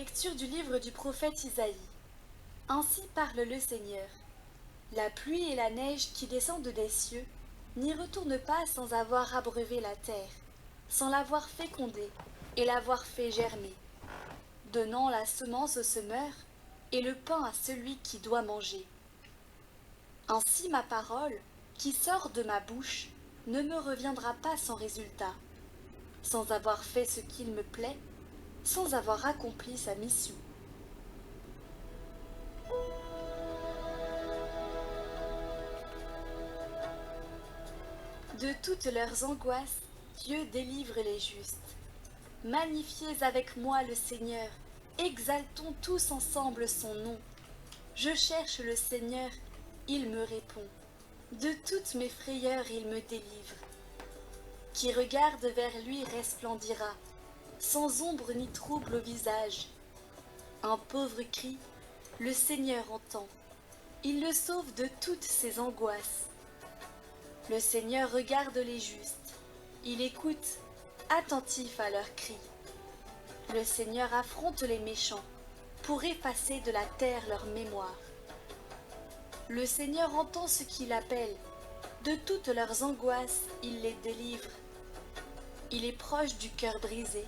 Lecture du livre du prophète Isaïe. Ainsi parle le Seigneur. La pluie et la neige qui descendent des cieux n'y retournent pas sans avoir abreuvé la terre, sans l'avoir fécondée et l'avoir fait germer, donnant la semence au semeur et le pain à celui qui doit manger. Ainsi ma parole, qui sort de ma bouche, ne me reviendra pas sans résultat, sans avoir fait ce qu'il me plaît, sans avoir accompli sa mission. De toutes leurs angoisses, Dieu délivre les justes. Magnifiez avec moi le Seigneur, exaltons tous ensemble son nom. Je cherche le Seigneur, il me répond. De toutes mes frayeurs il me délivre. Qui regarde vers lui resplendira, sans ombre ni trouble au visage. Un pauvre cri, le Seigneur entend. Il le sauve de toutes ses angoisses. Le Seigneur regarde les justes, il écoute, attentif à leurs cris. Le Seigneur affronte les méchants, pour effacer de la terre leur mémoire. Le Seigneur entend ce qu'il appelle, de toutes leurs angoisses il les délivre. Il est proche du cœur brisé,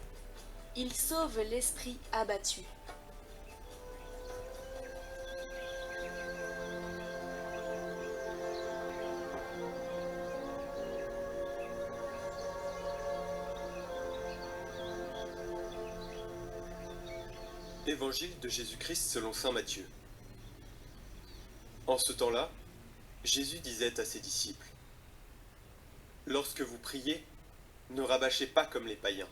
il sauve l'esprit abattu. Évangile de Jésus-Christ selon saint Matthieu. En ce temps-là, Jésus disait à ses disciples : lorsque vous priez, ne rabâchez pas comme les païens.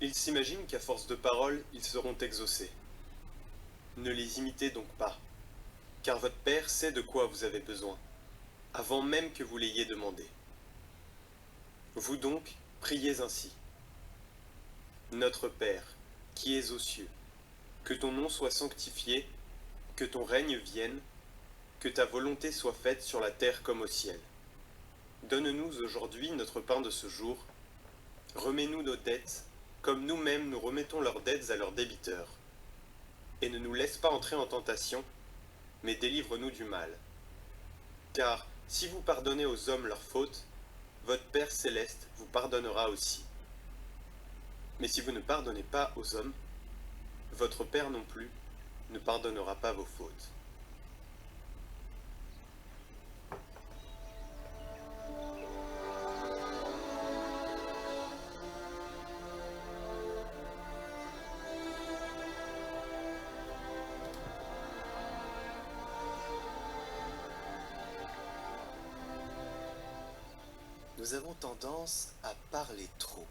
Ils s'imaginent qu'à force de paroles, ils seront exaucés. Ne les imitez donc pas, car votre Père sait de quoi vous avez besoin, avant même que vous l'ayez demandé. Vous donc, priez ainsi. Notre Père, qui es aux cieux, que ton nom soit sanctifié, que ton règne vienne, que ta volonté soit faite sur la terre comme au ciel. Donne-nous aujourd'hui notre pain de ce jour. Remets-nous nos dettes, comme nous-mêmes nous remettons leurs dettes à leurs débiteurs. Et ne nous laisse pas entrer en tentation, mais délivre-nous du mal. Car si vous pardonnez aux hommes leurs fautes, votre Père céleste vous pardonnera aussi. Mais si vous ne pardonnez pas aux hommes, votre Père non plus ne pardonnera pas vos fautes. Nous avons tendance à parler trop,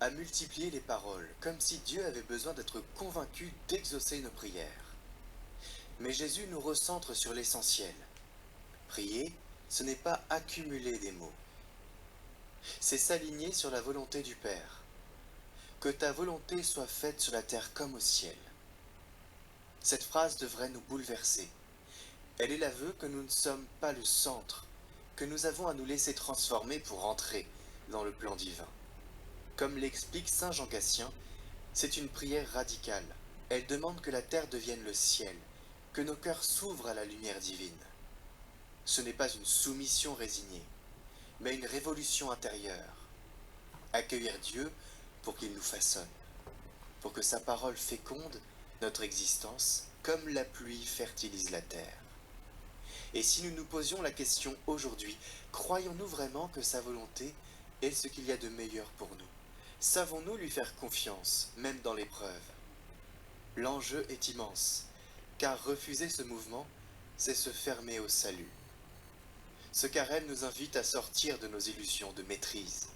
à multiplier les paroles, comme si Dieu avait besoin d'être convaincu d'exaucer nos prières. Mais Jésus nous recentre sur l'essentiel. Prier, ce n'est pas accumuler des mots. C'est s'aligner sur la volonté du Père. Que ta volonté soit faite sur la terre comme au ciel. Cette phrase devrait nous bouleverser. Elle est l'aveu que nous ne sommes pas le centre, que nous avons à nous laisser transformer pour entrer dans le plan divin. Comme l'explique saint Jean Gatien, c'est une prière radicale. Elle demande que la terre devienne le ciel, que nos cœurs s'ouvrent à la lumière divine. Ce n'est pas une soumission résignée, mais une révolution intérieure. Accueillir Dieu pour qu'il nous façonne, pour que sa parole féconde notre existence comme la pluie fertilise la terre. Et si nous nous posions la question aujourd'hui, croyons-nous vraiment que sa volonté est ce qu'il y a de meilleur pour nous? Savons-nous lui faire confiance, même dans l'épreuve? L'enjeu est immense, car refuser ce mouvement, c'est se fermer au salut. Ce carême nous invite à sortir de nos illusions de maîtrise,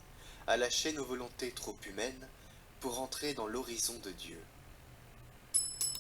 à lâcher nos volontés trop humaines pour entrer dans l'horizon de Dieu.